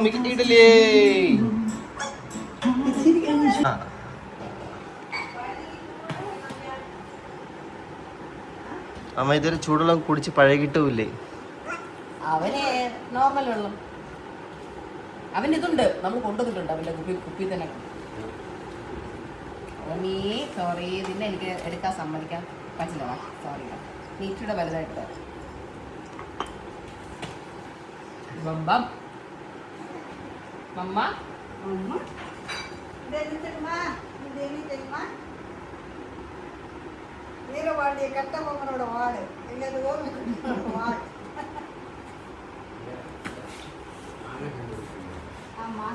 Mickey idli. അമ്മ ഇതൊരു ചൂടുവെള്ളം കുടിച്ച് പഴകിട്ടില്ലേ? അവന് നോർമൽ വെള്ളം. അവൻ ഇതുണ്ട്, നമ്മൾ കൊണ്ടുവന്നിട്ടുണ്ട് അവന്റെ കുപ്പി തന്നെ. ഓമീ സോറി, ഇതിനെ എനിക്ക് എടുക്കാൻ സമ്മതിക്കാൻ പറ്റില്ല. സോറി, നീറ്റിയുടെ വലുതായിട്ട്. ബമ്പം മമ്മ வீரபாண்டிய கட்டபொம்மனோட வாடு எங்களது ஓர்மைக்குட்டியோட வாடு. ஆமா